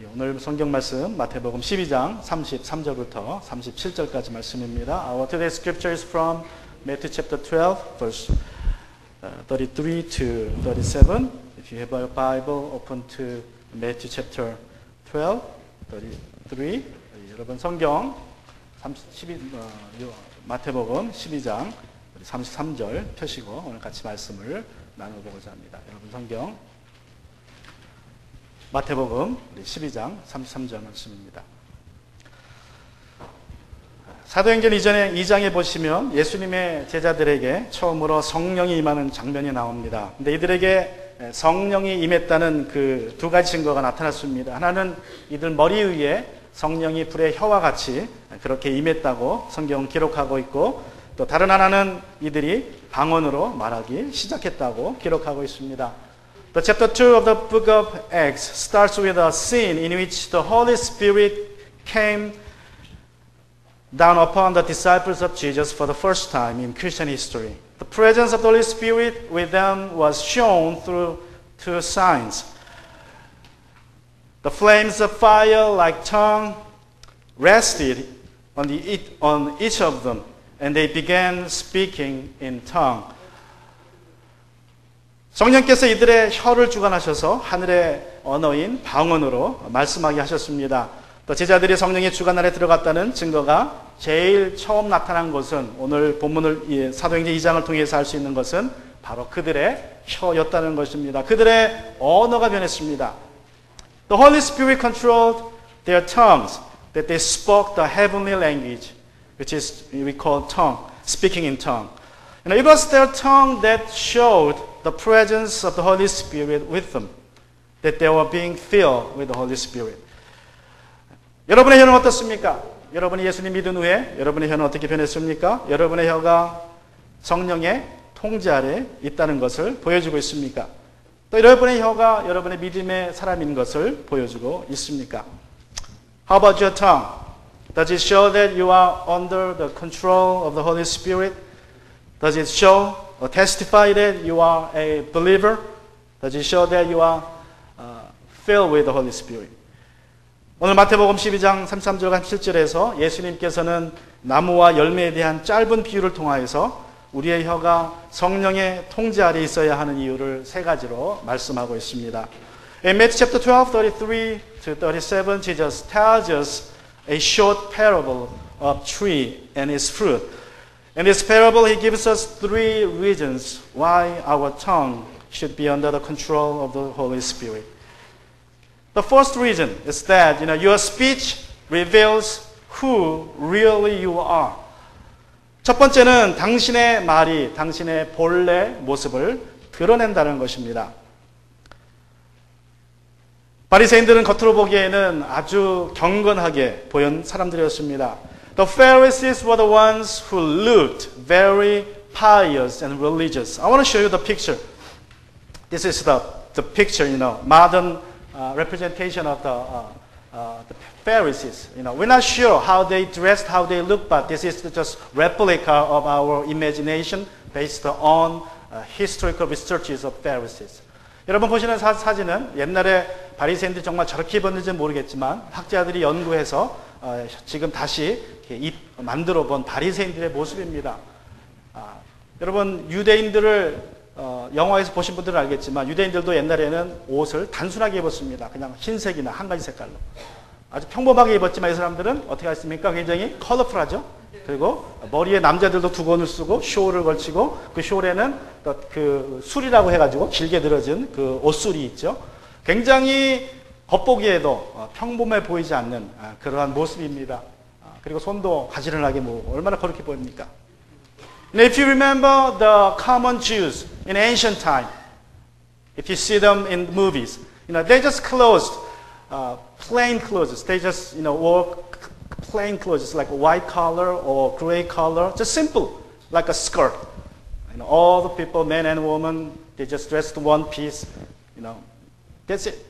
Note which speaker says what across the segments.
Speaker 1: 오늘 성경 말씀 마태복음 12장 33절부터 37절까지 말씀입니다. Our today's scripture is from Matthew chapter 12, verse 33 to 37. If you have a Bible, open to Matthew chapter 12, 33. 여러분 성경 마태복음 12장 33절 펴시고 오늘 같이 말씀을 나눠보고자 합니다. 여러분 성경 마태복음 12장 33절 말씀입니다. 사도행전 이전에 2장에 보시면 예수님의 제자들에게 처음으로 성령이 임하는 장면이 나옵니다. 근데 이들에게 성령이 임했다는 그 두 가지 증거가 나타났습니다. 하나는 이들 머리 위에 성령이 불의 혀와 같이 그렇게 임했다고 성경은 기록하고 있고, 또 다른 하나는 이들이 방언으로 말하기 시작했다고 기록하고 있습니다. The chapter 2 of the book of Acts starts with a scene in which the Holy Spirit came down upon the disciples of Jesus for the first time in Christian history. The presence of the Holy Spirit with them was shown through two signs. The flames of fire like tongue rested on each of them, and they began speaking in tongue. 성령께서 이들의 혀를 주관하셔서 하늘의 언어인 방언으로 말씀하게 하셨습니다. 또 제자들이 성령의 주관 아래 들어갔다는 증거가 제일 처음 나타난 것은, 오늘 본문을 사도행전 2장을 통해서 알 수 있는 것은 바로 그들의 혀였다는 것입니다. 그들의 언어가 변했습니다. The Holy Spirit controlled their tongues, that they spoke the heavenly language, which is we call tongue, speaking in tongue. And it was their tongue that showed the presence of the Holy Spirit with them, that they were being filled with the Holy Spirit. 여러분의 혀는 어떻습니까? 여러분이 예수님 믿은 후에 여러분의 혀는 어떻게 변했습니까? 여러분의 혀가 성령의 통제 아래 있다는 것을 보여주고 있습니까? 또 여러분의 혀가 여러분의 믿음의 사람인 것을 보여주고 있습니까? How about your tongue? Does it show that you are under the control of the Holy Spirit? Does it show or testify that you are a believer? Does it show that you are filled with the Holy Spirit? 오늘 마태복음 12장 33절과 37절에서 예수님께서는 나무와 열매에 대한 짧은 비유를 통하여서 우리의 혀가 성령의 통제 아래 있어야 하는 이유를 세 가지로 말씀하고 있습니다. In Matthew chapter 12, 33 to 37, Jesus tells us a short parable of tree and its fruit. In this parable, he gives us three reasons why our tongue should be under the control of the Holy Spirit. The first reason is that your speech reveals who really you are. 첫 번째는 당신의 말이 당신의 본래 모습을 드러낸다는 것입니다. 바리새인들은 겉으로 보기에는 아주 경건하게 보인 사람들이었습니다. The Pharisees were the ones who looked very pious and religious. I want to show you the picture. This is the picture, modern representation of the Pharisees. We're not sure how they dressed, how they looked, but this is just replica of our imagination based on historical researches of Pharisees. 여러분 보시는 사진은 옛날에 바리새인들이 정말 저렇게 입었는지는 모르겠지만 학자들이 연구해서 지금 다시 만들어 본 바리새인들의 모습입니다. 여러분 유대인들을 영화에서 보신 분들은 알겠지만 유대인들도 옛날에는 옷을 단순하게 입었습니다. 그냥 흰색이나 한 가지 색깔로. 아주 평범하게 입었지만 이 사람들은 어떻게 했습니까? 굉장히 컬러풀하죠. 그리고 머리에 남자들도 두건을 쓰고 숄을 걸치고 그 숄에는 그 술이라고 해가지고 길게 늘어진 그 옷술이 있죠. 굉장히 겉보기에도 평범해 보이지 않는 그러한 모습입니다. 그리고 손도 가지런하게 모으고 얼마나 그렇게 보입니까? And if you remember the common Jews in ancient time, if you see them in movies, they just clothed plain clothes. They just wore plain clothes like white color or gray color, just simple, like a skirt. All the people, men and women, they just dressed one piece. That's it.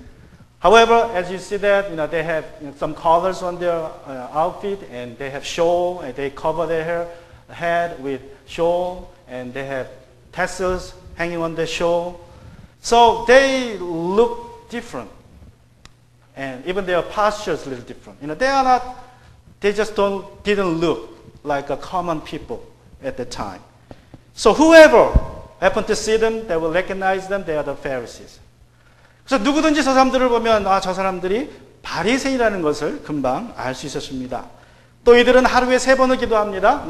Speaker 1: However, as you see that, they have some colors on their outfit, and they have shawl, and they cover their head with shawl, and they have tassels hanging on the shawl. So they look different. and even their posture is a little different. They just didn't look like a common people at the time. So whoever happened to see them, they will recognize them. They are the Pharisees. 그래서 누구든지 저 사람들을 보면 저 사람들이 바리새인이라는 것을 금방 알 수 있었습니다. 또 이들은 하루에 3번을 기도합니다.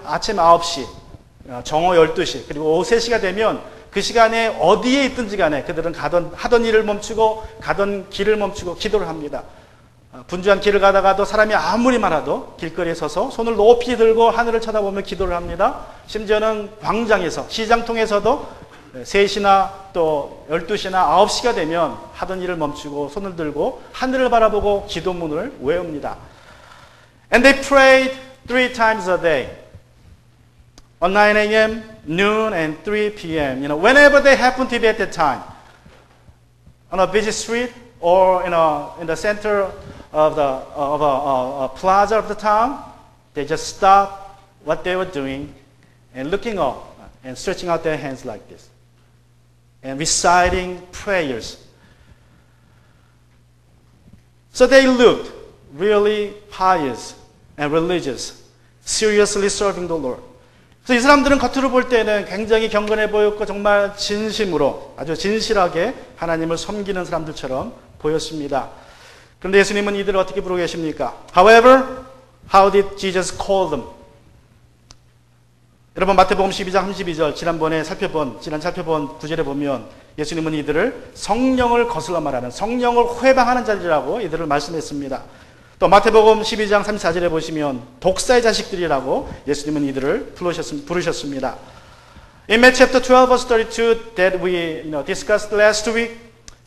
Speaker 1: 아침 9시, 정오 12시, 그리고 오후 3시가 되면 그 시간에 어디에 있든지 간에 그들은 하던 일을 멈추고 가던 길을 멈추고 기도를 합니다. 분주한 길을 가다가도 사람이 아무리 많아도 길거리에 서서 손을 높이 들고 하늘을 쳐다보며 기도를 합니다. 심지어는 광장에서, 시장통에서도 3시나 또 12시나 9시가 되면 하던 일을 멈추고 손을 들고 하늘을 바라보고 기도문을 외웁니다. And they prayed 3 times a day. On 9 a.m., noon, and 3 p.m. Whenever they happen to be at that time, on a busy street or in the center of a plaza of the town, they just stop what they were doing and looking up and stretching out their hands like this and reciting prayers. So they looked really pious and religious, seriously serving the Lord. 그래서 이 사람들은 겉으로 볼 때는 굉장히 경건해 보였고 정말 진심으로 아주 진실하게 하나님을 섬기는 사람들처럼 보였습니다. 그런데 예수님은 이들을 어떻게 부르고 계십니까? However, how did Jesus call them? 여러분 마태복음 12장 32절 지난 살펴본 구절에 보면 예수님은 이들을 성령을 거슬러 말하는 성령을 회방하는 자들이라고 이들을 말씀했습니다. 또 마태복음 12장 34절에 보시면 독사의 자식들이라고 예수님은 이들을 부르셨습니다. In Matthew chapter 12 verse 32 that we discussed last week,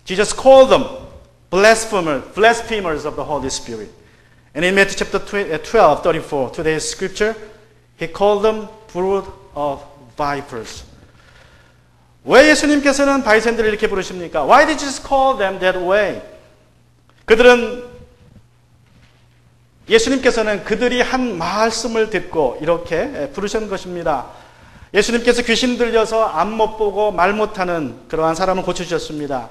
Speaker 1: Jesus called them blasphemers of the Holy Spirit. And in Matthew chapter 12, 34, today's scripture, he called them brood of vipers. 왜 예수님께서는 바리새인들을 이렇게 부르십니까? Why did Jesus call them that way? 예수님께서는 그들이 한 말씀을 듣고 이렇게 부르신 것입니다. 예수님께서 귀신 들려서 앞 못 보고 말 못하는 그러한 사람을 고쳐주셨습니다.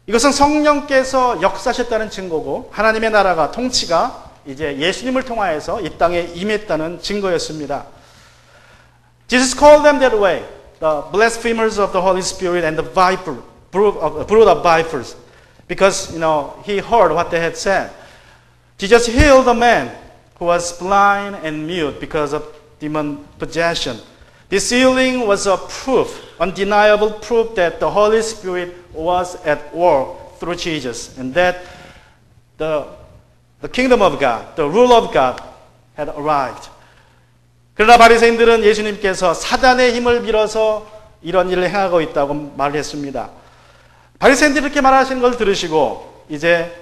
Speaker 1: 이것은 성령께서 역사하셨다는 증거고 하나님의 나라가 통치가 이제 예수님을 통하여서 이 땅에 임했다는 증거였습니다. Jesus called them that way, the blasphemers of the Holy Spirit and the brood of vipers, because he heard what they had said. Jesus healed a man who was blind and mute because of demon possession. This healing was a proof, undeniable proof that the Holy Spirit was at work through Jesus and that the kingdom of God, the rule of God had arrived. 그러나 바리새인들은 예수님께서 사단의 힘을 빌어서 이런 일을 행하고 있다고 말을 했습니다. 바리새인들이 이렇게 말하시는 걸 들으시고 이제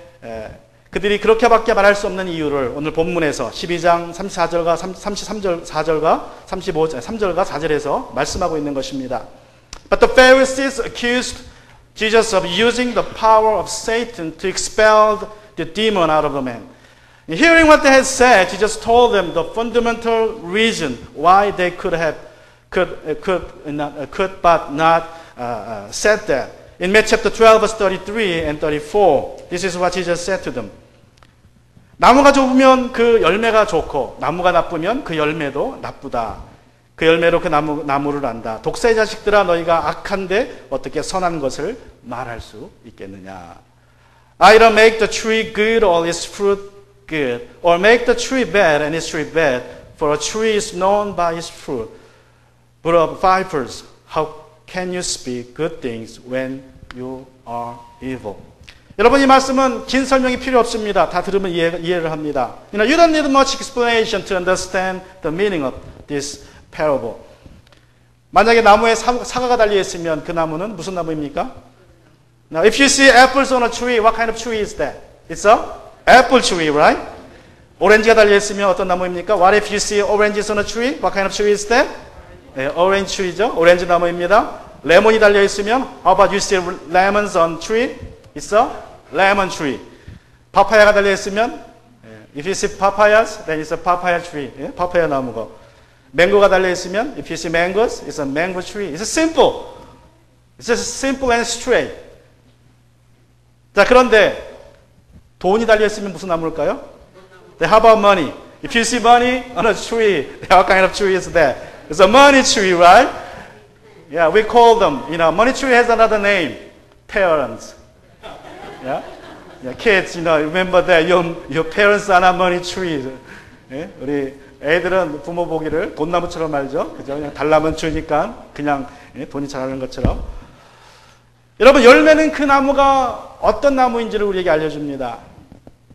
Speaker 1: 그들이 그렇게밖에 말할 수 없는 이유를 오늘 본문에서 12장 34절과 33절과 3절과 4절에서 말씀하고 있는 것입니다. But the Pharisees accused Jesus of using the power of Satan to expel the demon out of the man. Hearing what they had said, Jesus told them the fundamental reason why they could but not said that. In Matthew chapter 12, verse 33 and 34, this is what Jesus said to them. 나무가 좋으면 그 열매가 좋고 나무가 나쁘면 그 열매도 나쁘다. 그 열매로 그 나무를 안다. 독사의 자식들아 너희가 악한데 어떻게 선한 것을 말할 수 있겠느냐. Either make the tree good or its fruit good, or make the tree bad and its fruit bad, for a tree is known by its fruit. But of vipers, how can you speak good things when you are evil? 여러분 이 말씀은 긴 설명이 필요 없습니다. 다 들으면 이해를 합니다. You don't need much explanation to understand the meaning of this parable. 만약에 나무에 사과가 달려 있으면 그 나무는 무슨 나무입니까? Now, if you see apples on a tree, what kind of tree is that? It's a apple tree, right? 오렌지가 달려 있으면 어떤 나무입니까? What if you see oranges on a tree? What kind of tree is that? 오렌지 tree죠. 오렌지 나무입니다. 레몬이 달려 있으면 how about you see lemons on tree? It's a lemon tree. 파파야가 달려 있으면 if you see papayas, then it's a papaya tree. 파파야 나무고. 맹고가 달려 있으면 if you see mangoes, it's a mango tree. It's simple. It's just simple and straight. 자, 그런데 돈이 달려있으면 무슨 나무일까요? How about money? If you see money on a tree, what kind of tree is that? It's a money tree, right? Yeah, we call them, money tree has another name, parents. Yeah? Yeah, kids, remember that your parents are not money trees. 예? 우리 애들은 부모 보기를 돈나무처럼 알죠? 그죠? 그냥 달라면 주니까 그냥 돈이 자라는 것처럼. 여러분, 열매는 그 나무가 어떤 나무인지를 우리에게 알려줍니다.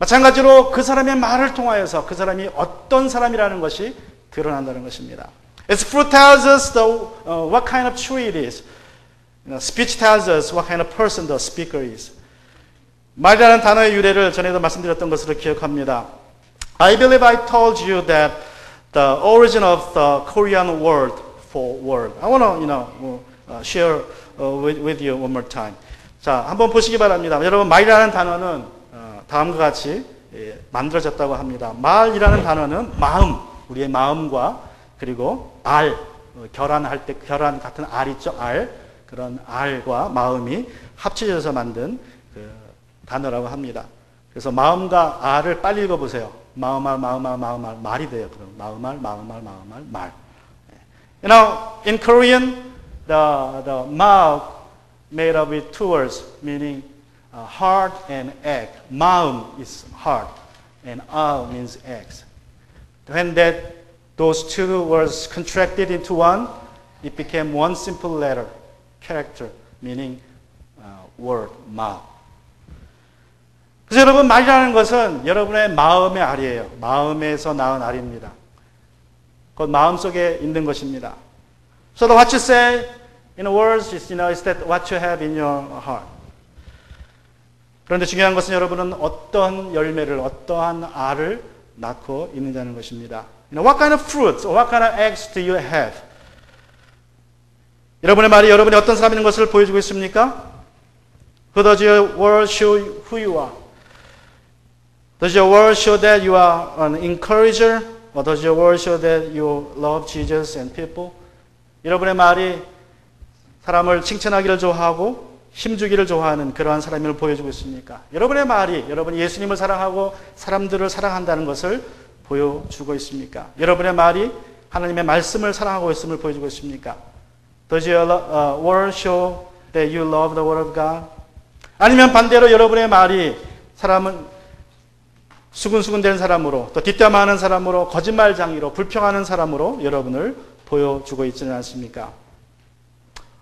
Speaker 1: 마찬가지로 그 사람의 말을 통하여서 그 사람이 어떤 사람이라는 것이 드러난다는 것입니다. Its fruit tells us what kind of tree it is. Speech tells us what kind of person the speaker is. 말이라는 단어의 유래를 전에도 말씀드렸던 것으로 기억합니다. I believe I told you that the origin of the Korean word for word. I want to, share with you one more time. 자, 한번 보시기 바랍니다. 여러분, 말이라는 단어는 다음과 같이 만들어졌다고 합니다. 말이라는 단어는 마음, 우리의 마음과 그리고 알, 결안할 때 결안 같은 알 있죠? 알, 그런 알과 마음이 합쳐져서 만든 그 단어라고 합니다. 그래서 마음과 알을 빨리 읽어보세요. 마음알, 말이 돼요. 그럼 마음알, 말. In Korean, the mouth made up with two words, meaning heart and egg. 마음 is heart, and al means eggs. When those two words contracted into one, it became one simple letter, character, meaning word, mouth. 그래서 여러분, 말이라는 것은 여러분의 마음의 알이에요. 마음에서 낳은 알입니다. 곧 마음속에 있는 것입니다. So what you say in words is that what you have in your heart. 그런데 중요한 것은 여러분은 어떤 열매를, 어떠한 알을 낳고 있느냐는 것입니다. What kind of fruits or what kind of eggs do you have? 여러분의 말이 여러분이 어떤 사람인 것을 보여주고 있습니까? Who does your word show who you are? Does your word show that you are an encourager? Or does your word show that you love Jesus and people? 여러분의 말이 사람을 칭찬하기를 좋아하고 힘주기를 좋아하는 그러한 사람임을 보여주고 있습니까? 여러분의 말이 여러분이 예수님을 사랑하고 사람들을 사랑한다는 것을 보여주고 있습니까? 여러분의 말이 하나님의 말씀을 사랑하고 있음을 보여주고 있습니까? Does your word show that you love the word of God? 아니면 반대로 여러분의 말이 사람은 수근수근대는 사람으로, 또 뒷담화하는 사람으로, 거짓말장이로, 불평하는 사람으로 여러분을 보여주고 있지는 않습니까?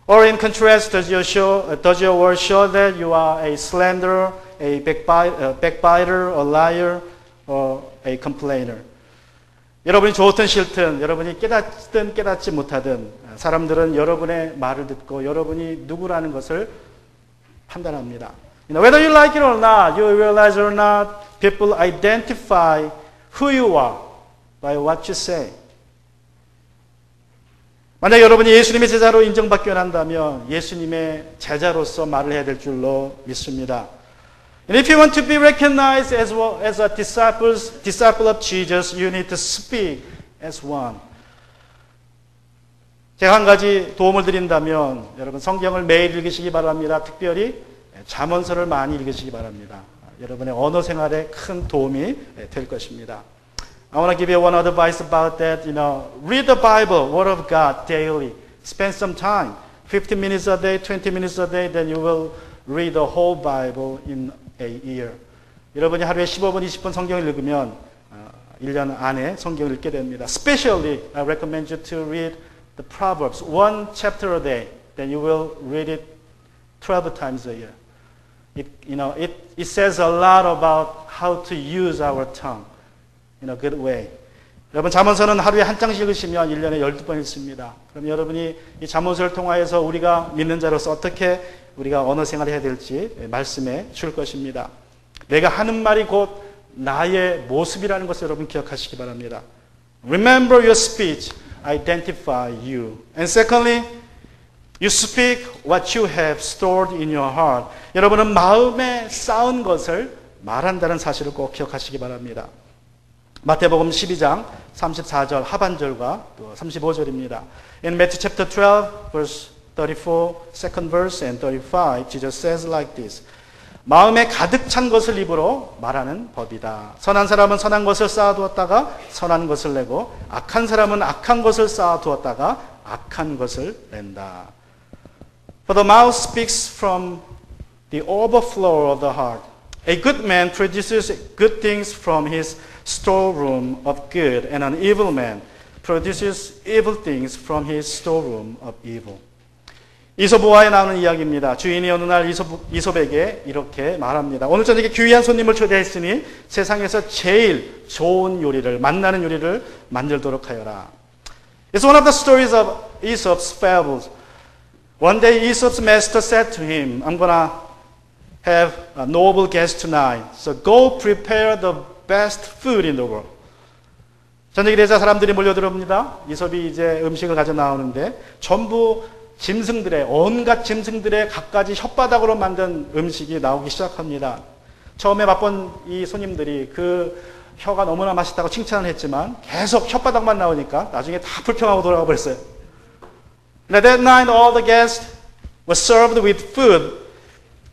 Speaker 1: Or in contrast, does your word show that you are a slanderer, a backbiter, a liar, or a complainer? 여러분이 좋든 싫든, 여러분이 깨닫든 깨닫지 못하든 사람들은 여러분의 말을 듣고 여러분이 누구라는 것을 판단합니다. Whether you like it or not, you realize or not, people identify who you are by what you say. 만약 여러분이 예수님의 제자로 인정받기 원한다면 예수님의 제자로서 말을 해야 될 줄로 믿습니다. And if you want to be recognized as a disciple of Jesus, you need to speak as one. 제가 한 가지 도움을 드린다면 여러분 성경을 매일 읽으시기 바랍니다. 특별히 잠언서를 많이 읽으시기 바랍니다. 여러분의 언어 생활에 큰 도움이 될 것입니다. I want to give you one advice about that. Read the Bible, Word of God, daily. Spend some time, 15 minutes a day, 20 minutes a day, then you will read the whole Bible in a year. 여러분이 하루에 15분, 20분 성경을 읽으면 1년 안에 성경을 읽게 됩니다. Especially, I recommend you to read the Proverbs, one chapter a day, then you will read it 12 times a year. It says a lot about how to use our tongue in a good way. 여러분 잠언서는 하루에 한 장씩 읽으시면 1년에 12번 읽습니다. 그럼 여러분이 이 잠언서를 통하여서 우리가 믿는 자로서 어떻게 우리가 언어 생활을 해야 될지 말씀해 줄 것입니다. 내가 하는 말이 곧 나의 모습이라는 것을 여러분 기억하시기 바랍니다. Remember your speech, identify you. And secondly, you speak what you have stored in your heart. 여러분은 마음에 쌓은 것을 말한다는 사실을 꼭 기억하시기 바랍니다. 마태복음 12장 34절 하반절과 또 35절입니다. In Matthew chapter 12, verse 34, second verse and 35, Jesus says like this. 마음에 가득 찬 것을 입으로 말하는 법이다. 선한 사람은 선한 것을 쌓아두었다가 선한 것을 내고 악한 사람은 악한 것을 쌓아두었다가 악한 것을 낸다. For the mouth speaks from the overflow of the heart. A good man produces good things from his storeroom of good, and an evil man produces evil things from his storeroom of evil. 이솝우화에 나오는 이야기입니다. 주인이 어느 날 이솝에게 이렇게 말합니다. 오늘 저녁에 귀한 손님을 초대했으니 세상에서 제일 좋은 요리를, 맛나는 요리를 만들도록 하여라. It's one of the stories of Aesop's fables. One day Aesop's master said to him, I'm gonna have a noble guest tonight, so go prepare the best food in the world. 저녁이 되자 사람들이 몰려들어옵니다. 이솝이 이제 음식을 가져 나오는데 전부 짐승들의, 온갖 짐승들의 갖가지 혓바닥으로 만든 음식이 나오기 시작합니다. 처음에 맛본 이 손님들이 그 혀가 너무나 맛있다고 칭찬을 했지만 계속 혓바닥만 나오니까 나중에 다 불평하고 돌아가 버렸어요. And that night all the guests were served with food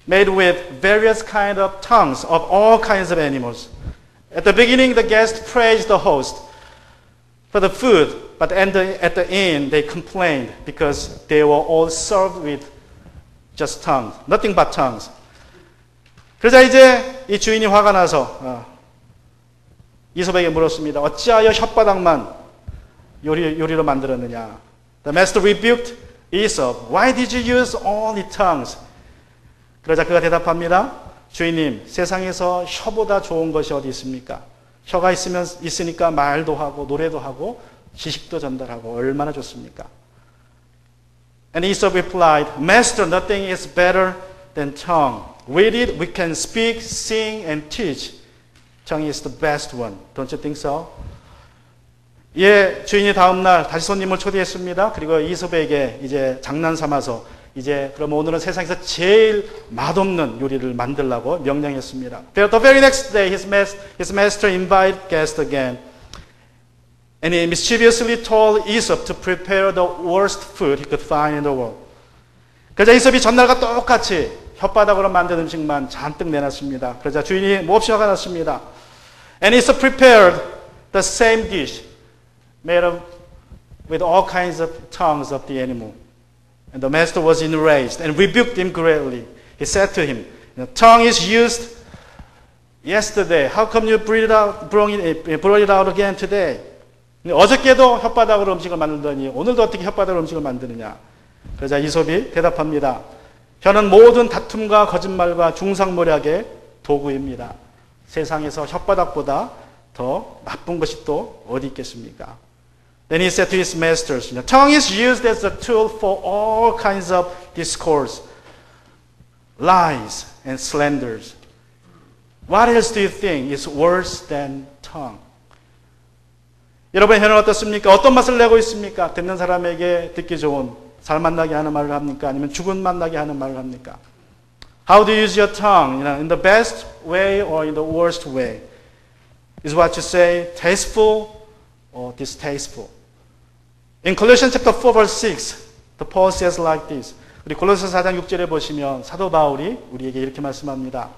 Speaker 1: made with various kinds of tongues of all kinds of animals. At the beginning the guests praised the host for the food, but at the end they complained because they were all served with just tongues, nothing but tongues. 그러자 이제 이 주인이 화가 나서 이솝에게 물었습니다. 어찌하여 혓바닥만 요리로 만들었느냐? The master rebuked Aesop. Why did you use only tongues? 그러자 그가 대답합니다. 주인님, 세상에서 혀보다 좋은 것이 어디 있습니까? 혀가 있으니까 말도 하고 노래도 하고 지식도 전달하고 얼마나 좋습니까? And Aesop replied, Master, nothing is better than tongue. With it we can speak, sing, and teach. Tongue is the best one. Don't you think so? 예, 주인이 다음날 다시 손님을 초대했습니다. 그리고 이솝에게 이제 장난 삼아서 이제 그럼 오늘은 세상에서 제일 맛없는 요리를 만들라고 명령했습니다. The very next day his master invited guests again. And he mischievously told Aesop to prepare the worst food he could find in the world. 그러자 이솝이 전날과 똑같이 혓바닥으로 만든 음식만 잔뜩 내놨습니다. 그러자 주인이 몹시 화가 났습니다. And Aesop prepared the same dish made with all kinds of tongues of the animal. And the master was enraged and rebuked him greatly. He said to him, the tongue is used yesterday. How come you brought it out again today? 어저께도 혓바닥으로 음식을 만들더니 오늘도 어떻게 혓바닥으로 음식을 만드느냐? 그러자 이솝이 대답합니다. 혀는 모든 다툼과 거짓말과 중상모략의 도구입니다. 세상에서 혓바닥보다 더 나쁜 것이 또 어디 있겠습니까? Then he said to his masters, the tongue is used as a tool for all kinds of discourse, lies, and slanders. What else do you think is worse than tongue? 여러분의 혀는 어떻습니까? 어떤 맛을 내고 있습니까? 듣는 사람에게 듣기 좋은 살맛 나게 하는 말을 합니까? 아니면 죽은 맛 나게 하는 말을 합니까? How do you use your tongue? In the best way or in the worst way? Is what you say tasteful or distasteful? In Colossians chapter 4 verse 6, the Paul says like this. 우리 골로새서 4장 6절에 보시면 사도 바울이 우리에게 이렇게 말씀합니다.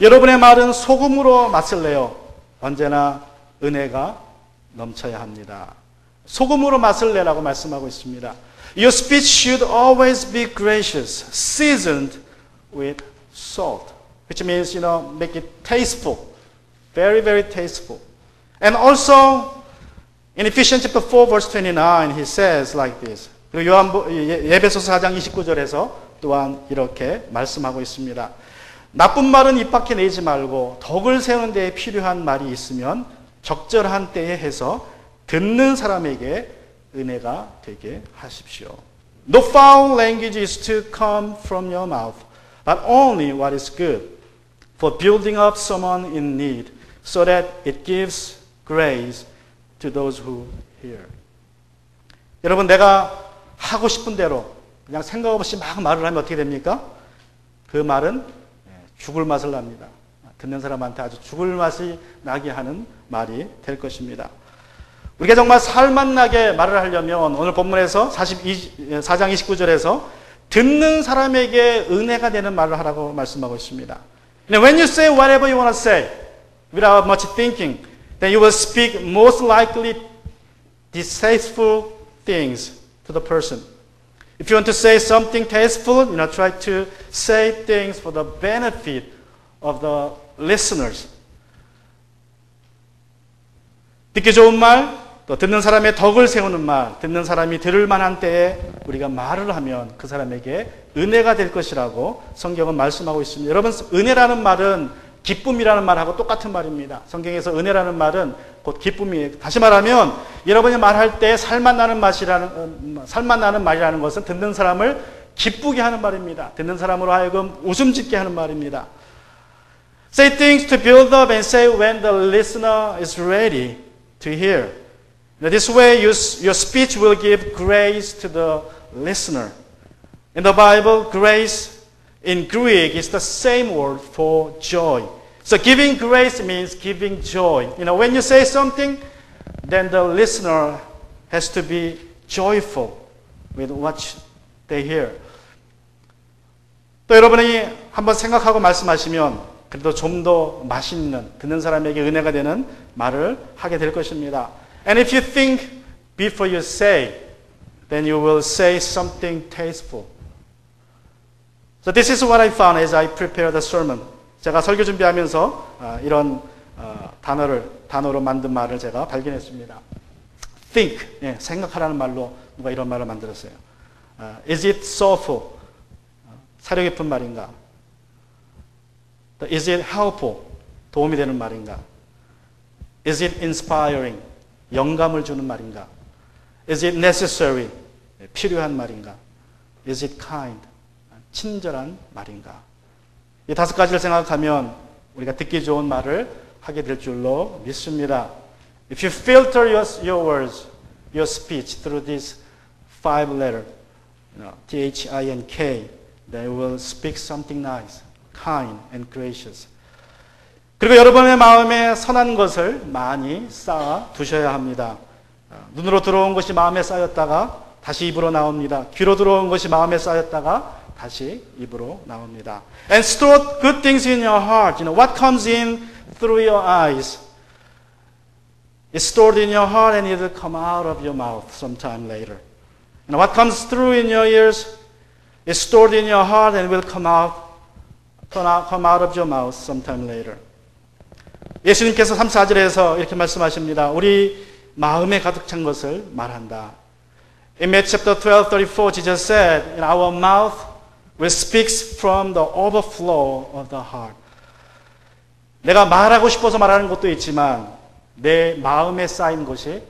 Speaker 1: 여러분의 말은 소금으로 맛을 내어 언제나 은혜가 넘쳐야 합니다. 소금으로 맛을 내라고 말씀하고 있습니다. Your speech should always be gracious, seasoned with salt, which means, make it tasteful, very, very tasteful. And also, in Ephesians chapter 4, verse 29, he says like this. 그리고 예배소서 4장 29절에서 또한 이렇게 말씀하고 있습니다. 나쁜 말은 입 밖에 내지 말고 덕을 세우는 데에 필요한 말이 있으면 적절한 때에 해서 듣는 사람에게 은혜가 되게 하십시오. No foul language is to come from your mouth, but only what is good, for building up someone in need, so that it gives grace to those who hear. 여러분, 내가 하고 싶은 대로 그냥 생각 없이 막 말을 하면 어떻게 됩니까? 그 말은 죽을 맛을 납니다. 듣는 사람한테 아주 죽을 맛이 나게 하는 말이 될 것입니다. 우리가 정말 살맛나게 말을 하려면 오늘 본문에서 4장 29절에서 듣는 사람에게 은혜가 되는 말을 하라고 말씀하고 있습니다. When you say whatever you want to say without much thinking, then you will speak most likely distasteful things to the person. If you want to say something tasteful, try to say things for the benefit of the listeners. 듣기 좋은 말, 또 듣는 사람의 덕을 세우는 말, 듣는 사람이 들을 만한 때에 우리가 말을 하면 그 사람에게 은혜가 될 것이라고 성경은 말씀하고 있습니다. 여러분, 은혜라는 말은 기쁨이라는 말하고 똑같은 말입니다. 성경에서 은혜라는 말은 곧 기쁨이에요. 다시 말하면 여러분이 말할 때 살맛 나는 말이라는 것은 듣는 사람을 기쁘게 하는 말입니다. 듣는 사람으로 하여금 웃음 짓게 하는 말입니다. Say things to build up and say when the listener is ready to hear. This way your speech will give grace to the listener. In the Bible, grace in Greek is the same word for joy. So giving grace means giving joy. When you say something, then the listener has to be joyful with what they hear. 또 여러분이 한번 생각하고 말씀하시면 그래도 좀 더 맛있는, 듣는 사람에게 은혜가 되는 말을 하게 될 것입니다. And if you think before you say, then you will say something tasteful. So this is what I found as I prepared the sermon. 제가 설교 준비하면서 이런 단어로 만든 말을 제가 발견했습니다. Think, 생각하라는 말로 누가 이런 말을 만들었어요. Is it soulful? 사려 깊은 말인가? Is it helpful? 도움이 되는 말인가? Is it inspiring? 영감을 주는 말인가? Is it necessary? 필요한 말인가? Is it kind? 친절한 말인가? 이 5가지를 생각하면 우리가 듣기 좋은 말을 하게 될 줄로 믿습니다. If you filter your words, your speech through these 5 letters, T-H-I-N-K, then you will speak something nice, kind and gracious. 그리고 여러분의 마음에 선한 것을 많이 쌓아 두셔야 합니다. 눈으로 들어온 것이 마음에 쌓였다가 다시 입으로 나옵니다. 귀로 들어온 것이 마음에 쌓였다가 다시 입으로 나옵니다. And store good things in your heart. What comes in through your eyes is stored in your heart and it will come out of your mouth sometime later. What comes through in your ears is stored in your heart and will come out of your mouth sometime later. 예수님께서 3, 4절에서 이렇게 말씀하십니다. 우리 마음에 가득 찬 것을 말한다. In Matthew chapter 12:34, Jesus said, "In our mouth will speaks from the overflow of the heart." 내가 말하고 싶어서 말하는 것도 있지만 내 마음에 쌓인 것이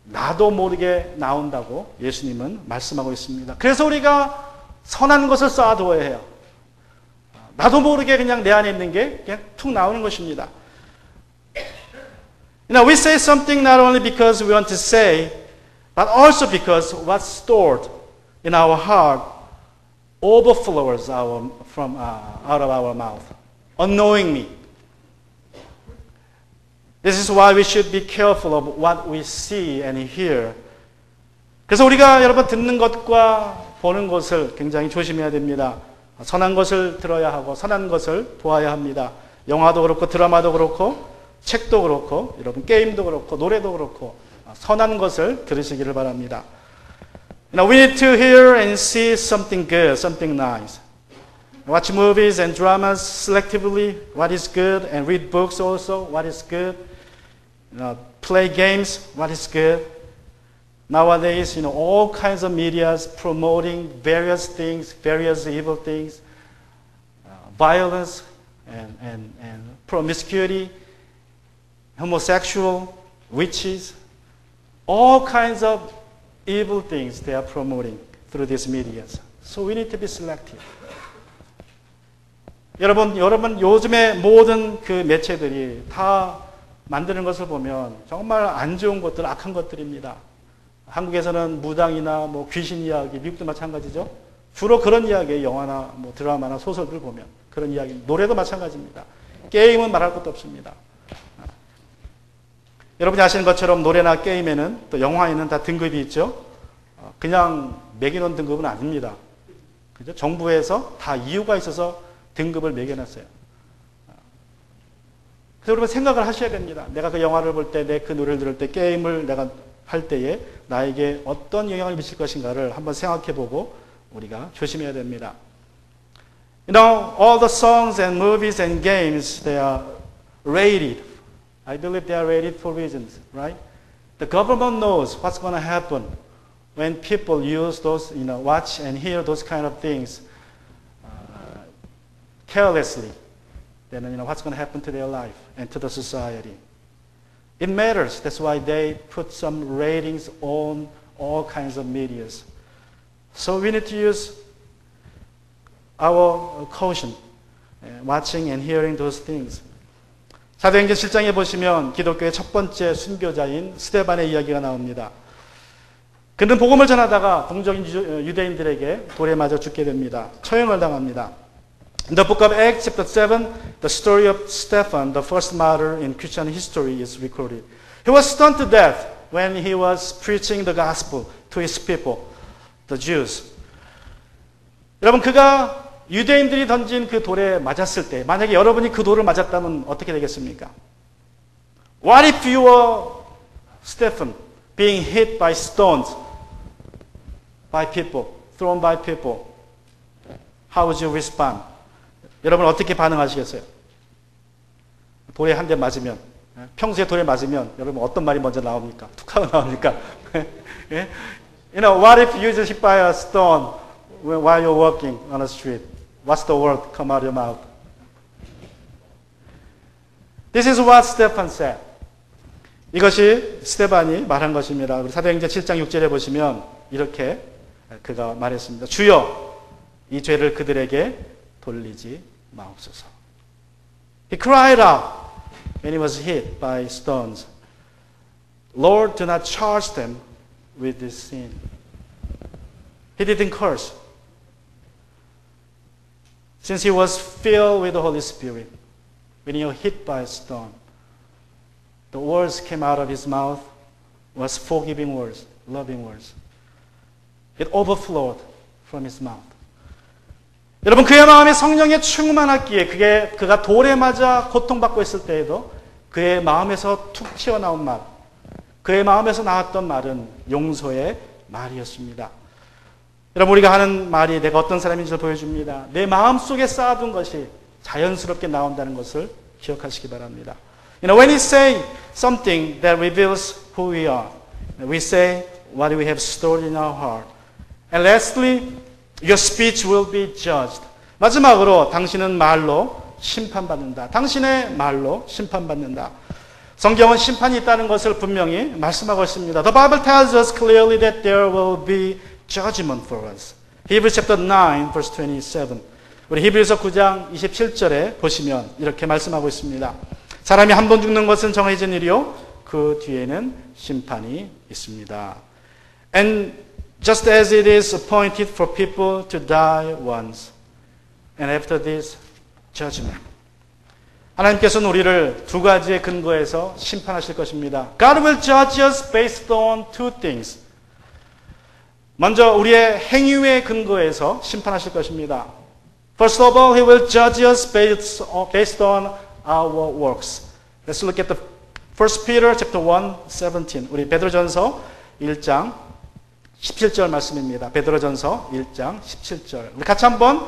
Speaker 1: 나도 모르게 나온다고 예수님은 말씀하고 있습니다. 그래서 우리가 선한 것을 쌓아두어야 해요. 나도 모르게 그냥 내 안에 있는 게 그냥 툭 나오는 것입니다. We say something not only because we want to say, but also because what's stored in our heart overflows out of our mouth, unknowingly. This is why we should be careful of what we see and hear. 그래서 우리가 여러분 듣는 것과 보는 것을 굉장히 조심해야 됩니다. 선한 것을 들어야 하고 선한 것을 보아야 합니다. 영화도 그렇고 드라마도 그렇고 책도 그렇고 여러분 게임도 그렇고 노래도 그렇고 선한 것을 들으시기를 바랍니다. We need to hear and see something good, something nice. Watch movies and dramas selectively, what is good, and read books also, what is good. Play games, what is good. Nowadays, all kinds of medias promoting various things, various evil things, violence and promiscuity, homosexual, witches, all kinds of evil things they are promoting through these medias. So we need to be selective. 여러분 요즘에 모든 그 매체들이 다 만드는 것을 보면 정말 안 좋은 것들, 악한 것들입니다. 한국에서는 무당이나 귀신 이야기, 미국도 마찬가지죠. 주로 그런 이야기의 영화나 드라마나 소설들 보면 그런 이야기, 노래도 마찬가지입니다. 게임은 말할 것도 없습니다. 여러분이 아시는 것처럼 노래나 게임에는 또 영화에는 다 등급이 있죠. 그냥 매기는 등급은 아닙니다. 그죠? 정부에서 다 이유가 있어서 등급을 매겨놨어요. 그래서 여러분 생각을 하셔야 됩니다. 내가 그 영화를 볼 때, 내 그 노래를 들을 때, 게임을 내가 할 때에 나에게 어떤 영향을 미칠 것인가를 한번 생각해보고 우리가 조심해야 됩니다. You know, all the songs and movies and games, they are rated. I believe they are rated for reasons, right? The government knows what's going to happen when people use those, watch and hear those kind of things carelessly. Then, what's going to happen to their life and to the society. It matters. That's why they put some ratings on all kinds of medias. So we need to use our caution, watching and hearing those things. 사도행전 7장에 보시면 기독교의 첫 번째 순교자인 스데반의 이야기가 나옵니다. 그는 복음을 전하다가 동적인 유대인들에게 돌에 맞아 죽게 됩니다. 처형을 당합니다. In the book of Acts chapter 7, the story of Stephen, the first martyr in Christian history, is recorded. He was stoned to death when he was preaching the gospel to his people, the Jews. 여러분, 그가 유대인들이 던진 그 돌에 맞았을 때, 만약에 여러분이 그 돌을 맞았다면 어떻게 되겠습니까? What if you were Stephen being hit by stones by people, thrown by people? How would you respond? 여러분 어떻게 반응하시겠어요? 돌에 한 대 맞으면, 평소에 돌에 맞으면 여러분 어떤 말이 먼저 나옵니까? 툭 하고 나옵니까? You know, what if you just hit by a stone while you're walking on the street? What's the word come out of your mouth? This is what Stephen said. 이것이 스데반이 말한 것입니다. 우리 사도행전 7장 6절에 보시면 이렇게 그가 말했습니다. 주여, 이 죄를 그들에게 돌리지 마옵소서. He cried out when he was hit by stones. Lord, do not charge them with this sin. He didn't curse. Since he was filled with the Holy Spirit, when he was hit by a stone, the words came out of his mouth was forgiving words, loving words. It overflowed from his mouth. 여러분, 그의 마음에 성령의 충만하기에 그가 돌에 맞아 고통받고 있을 때에도 그의 마음에서 툭 튀어나온 말, 그의 마음에서 나왔던 말은 용서의 말이었습니다. 여러분, 우리가 하는 말이 내가 어떤 사람인지를 보여줍니다. 내 마음속에 쌓아둔 것이 자연스럽게 나온다는 것을 기억하시기 바랍니다. You know, when we say something that reveals who we are, we say what we have stored in our heart. And lastly, your speech will be judged. 마지막으로 당신은 말로 심판받는다. 당신의 말로 심판받는다. 성경은 심판이 있다는 것을 분명히 말씀하고 있습니다. The Bible tells us clearly that there will be judgment for us. Hebrews chapter 9 verse 27. 우리 히브리서 9장 27절에 보시면 이렇게 말씀하고 있습니다. 사람이 한 번 죽는 것은 정해진 일이요 그 뒤에는 심판이 있습니다. And just as it is appointed for people to die once, and after this, judgment. 하나님께서는 우리를 두 가지의 근거에서 심판하실 것입니다. God will judge us based on two things. 먼저 우리의 행위의 근거에서 심판하실 것입니다. First of all, He will judge us based on our works. Let's look at the 1 Peter chapter 1, 17. 우리 베드로전서 1장 17절 말씀입니다. 베드로전서 1장 17절. 우리 같이 한번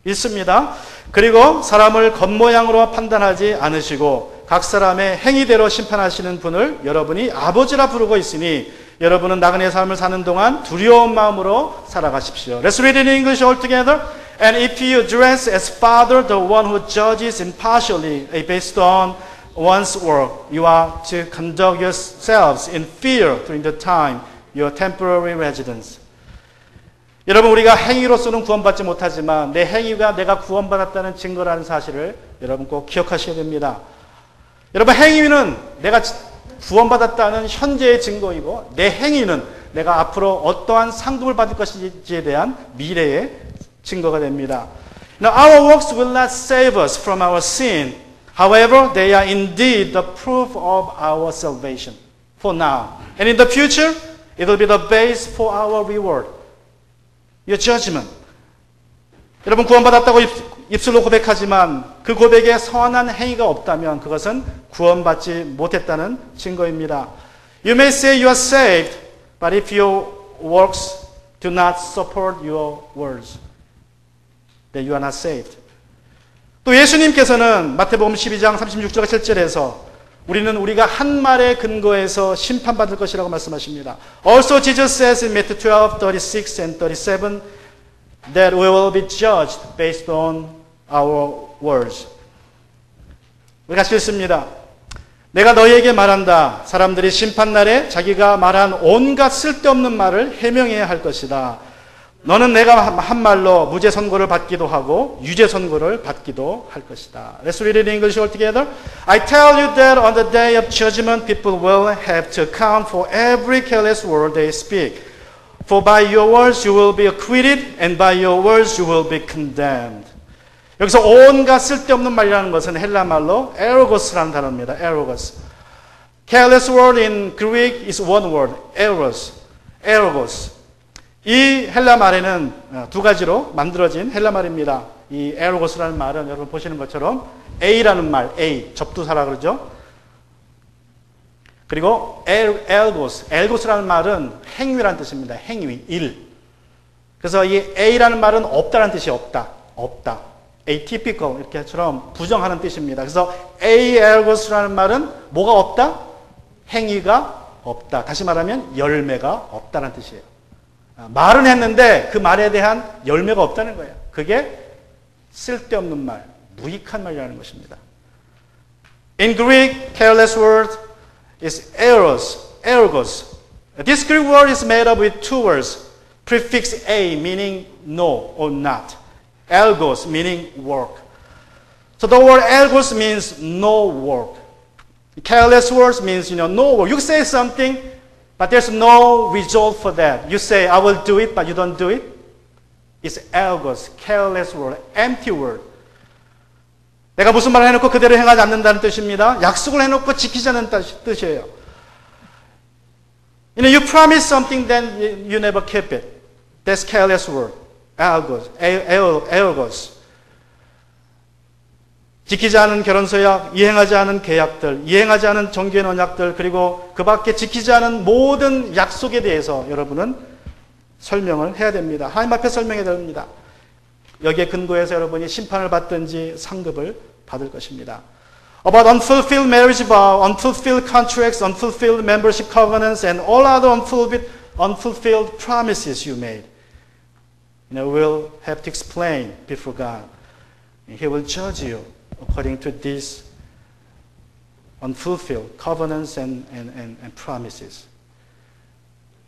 Speaker 1: 읽습니다. 그리고 사람을 겉모양으로 판단하지 않으시고 각 사람의 행위대로 심판하시는 분을 여러분이 아버지라 부르고 있으니 여러분은 나그네 삶을 사는 동안 두려운 마음으로 살아가십시오. Let's read in English all together. And if you dress as Father, the one who judges impartially based on one's work, you are to conduct yourselves in fear during the time your temporary residence. 여러분, 우리가 행위로서는 구원받지 못하지만 내 행위가 내가 구원받았다는 증거라는 사실을 여러분 꼭 기억하셔야 됩니다. 여러분, 행위는 내가 구원받았다는 현재의 증거이고 내 행위는 내가 앞으로 어떠한 상급을 받을 것인지에 대한 미래의 증거가 됩니다. Now, our works will not save us from our sin. However, they are indeed the proof of our salvation for now. And in the future, it will be the base for our reward. Your judgment 여러분 구원받았다고 입술로 고백하지만 그 고백에 선한 행위가 없다면 그것은 구원받지 못했다는 증거입니다. You may say you are saved, but if your works do not support your words, then you are not saved. 또 예수님께서는 마태복음 12장 36절 7절에서 우리는 우리가 한 말에 근거해서 심판받을 것이라고 말씀하십니다. Also Jesus says in Matthew 12, 36 and 37 that we will be judged based on our words. 우리 같이 읽습니다. 내가 너희에게 말한다. 사람들이 심판날에 자기가 말한 온갖 쓸데없는 말을 해명해야 할 것이다. 너는 내가 한 말로 무죄 선고를 받기도 하고 유죄 선고를 받기도 할 것이다. Let's read it in English all together. I tell you that on the day of judgment people will have to account for every careless word they speak. For by your words you will be acquitted and by your words you will be condemned. 여기서 온갖 쓸데없는 말이라는 것은 헬라 말로 에로고스라는 단어입니다. 에로고스. Careless word in Greek is one word. eros. 에로고스. 이 헬라 말에는 두 가지로 만들어진 헬라 말입니다. 이 에로고스라는 말은 여러분 보시는 것처럼 A라는 말, A, 접두사라 그러죠. 그리고 엘고스라는 말은 행위라는 뜻입니다. 행위, 일. 그래서 이 A라는 말은 없다라는 뜻이 없다. atypical 이렇게처럼 부정하는 뜻입니다. 그래서 엘고스라는 말은 뭐가 없다? 행위가 없다. 다시 말하면 열매가 없다는 뜻이에요. 말은 했는데 그 말에 대한 열매가 없다는 거예요. 그게 쓸데없는 말, 무익한 말이라는 것입니다. In Greek, careless word is ergos. This Greek word is made up with two words. Prefix a meaning no or not. Ergos meaning work. So the word ergos means no work. Careless words means no work. You say something, but there's no result for that. You say, I will do it, but you don't do it. It's ergos, careless word, empty word. 내가 무슨 말을 해놓고 그대로 행하지 않는다는 뜻입니다. 약속을 해놓고 지키지 않는 뜻이에요. You promise something, then you never keep it. That's careless word. ergos. 지키지 않은 결혼서약, 이행하지 않은 계약들, 이행하지 않은 정교한 언약들, 그리고 그 밖에 지키지 않은 모든 약속에 대해서 여러분은 설명을 해야 됩니다. 하나님 앞에 설명해야 됩니다. 여기에 근거해서 여러분이 심판을 받든지 상급을 받을 것입니다. About unfulfilled marriage vow, unfulfilled contracts, unfulfilled membership covenants, and all other unfulfilled promises you made. We'll have to explain before God. He will judge you according to these unfulfilled covenants and promises.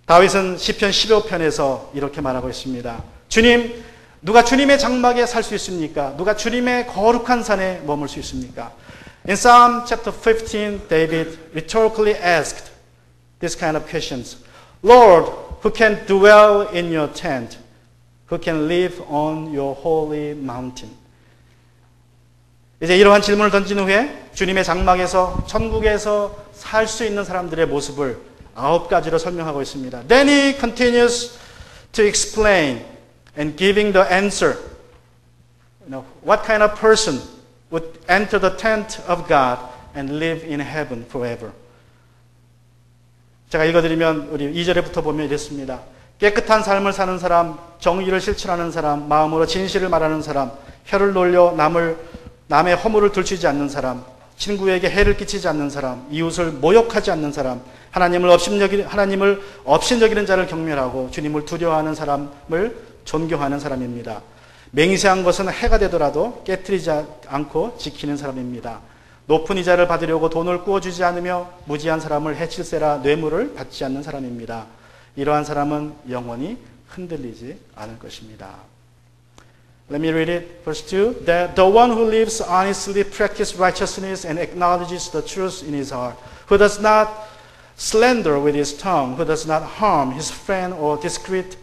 Speaker 1: 다윗은 시편 15편에서 이렇게 말하고 있습니다. 주님, 누가 주님의 장막에 살 수 있습니까? 누가 주님의 거룩한 산에 머물 수 있습니까? In Psalm chapter 15, David rhetorically asked this kind of questions. Lord, who can dwell in your tent? Who can live on your holy mountain? 이제 이러한 질문을 던진 후에 주님의 장막에서 천국에서 살 수 있는 사람들의 모습을 9가지로 설명하고 있습니다. Then he continues to explain and giving the answer. What kind of person would enter the tent of God and live in heaven forever? 제가 읽어드리면 우리 2절에부터 보면 이랬습니다. 깨끗한 삶을 사는 사람, 정의를 실천하는 사람, 마음으로 진실을 말하는 사람, 혀를 놀려 남의 허물을 들추지 않는 사람, 친구에게 해를 끼치지 않는 사람, 이웃을 모욕하지 않는 사람, 하나님을 업신여기는 자를 경멸하고 주님을 두려워하는 사람을 존경하는 사람입니다. 맹세한 것은 해가 되더라도 깨트리지 않고 지키는 사람입니다. 높은 이자를 받으려고 돈을 꾸어주지 않으며 무지한 사람을 해칠세라 뇌물을 받지 않는 사람입니다. 이러한 사람은 영원히 흔들리지 않을 것입니다. Let me read it. Verse 2. That the one who lives honestly, practices righteousness, and acknowledges the truth in his heart, who does not slander with his tongue, who does not harm his friend or discredit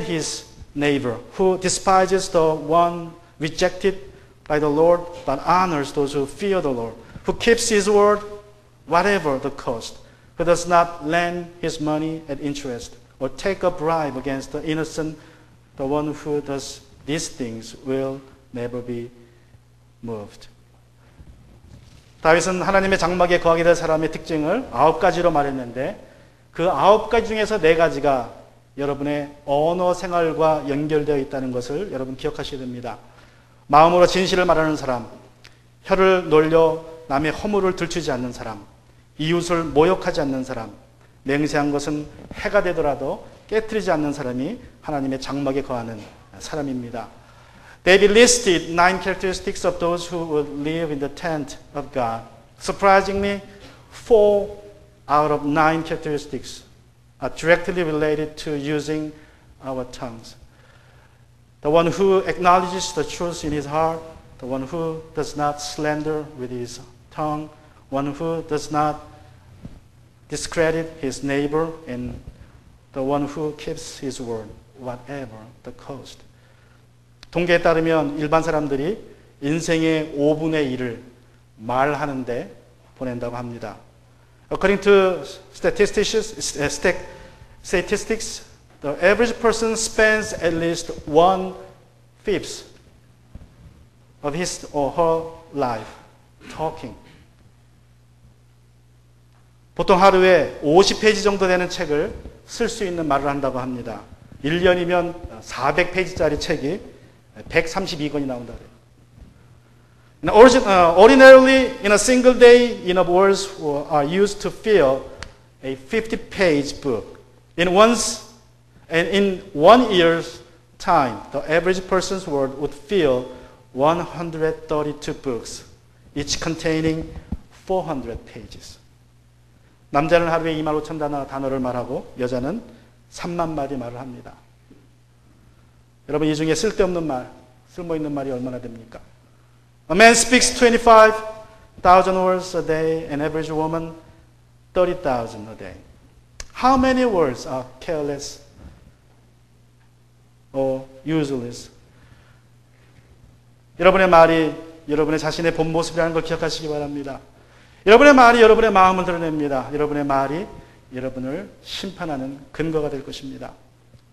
Speaker 1: his neighbor, who despises the one rejected by the Lord, but honors those who fear the Lord, who keeps his word, whatever the cost, who does not lend his money at interest, or take a bribe against the innocent, the one who does these things will never be moved. 다윗은 하나님의 장막에 거하게 될 사람의 특징을 9가지로 말했는데 그 9가지 중에서 4가지가 여러분의 언어 생활과 연결되어 있다는 것을 여러분 기억하셔야 됩니다. 마음으로 진실을 말하는 사람, 혀를 놀려 남의 허물을 들추지 않는 사람, 이웃을 모욕하지 않는 사람, 맹세한 것은 해가 되더라도 깨트리지 않는 사람이 하나님의 장막에 거하는 사람입니다. David listed 9 characteristics of those who would live in the tent of God. Surprisingly, 4 out of 9 characteristics are directly related to using our tongues. The one who acknowledges the truth in his heart, the one who does not slander with his tongue, one who does not discredit his neighbor, and the one who keeps his word, whatever the cost. 통계에 따르면 일반 사람들이 인생의 5분의 1을 말하는데 보낸다고 합니다. According to statistics, the average person spends at least 1/5 of his or her life talking. 보통 하루에 50페이지 정도 되는 책을 쓸 수 있는 말을 한다고 합니다. 1년이면 400페이지짜리 책이 132권이 나온다 그래요. Ordinarily, in a single day, enough words are used to fill a 50-page book. In 1 year's time, the average person's word would fill 132 books, each containing 400 pages. 남자는 하루에 25,000 단어를 말하고 여자는 3만 마디 말을 합니다. 여러분 이 중에 쓸데없는 말, 쓸모있는 말이 얼마나 됩니까? A man speaks 25,000 words a day, an average woman 30,000 a day. How many words are careless or useless? 여러분의 말이 여러분의 자신의 본 모습이라는 걸 기억하시기 바랍니다. 여러분의 말이 여러분의 마음을 드러냅니다. 여러분의 말이 여러분을 심판하는 근거가 될 것입니다.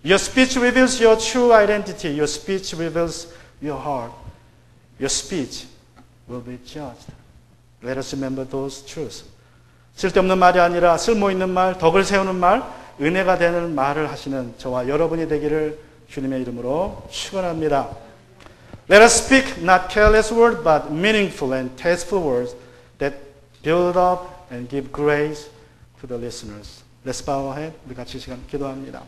Speaker 1: Your speech reveals your true identity. Your speech reveals your heart. Your speech will be judged. Let us remember those truths. 쓸데없는 말이 아니라 쓸모있는 말, 덕을 세우는 말, 은혜가 되는 말을 하시는 저와 여러분이 되기를 주님의 이름으로 축원합니다. Let us speak not careless words but meaningful and tasteful words that build up and give grace to the listeners. Let's bow our head. 우리 같이 시간 기도합니다.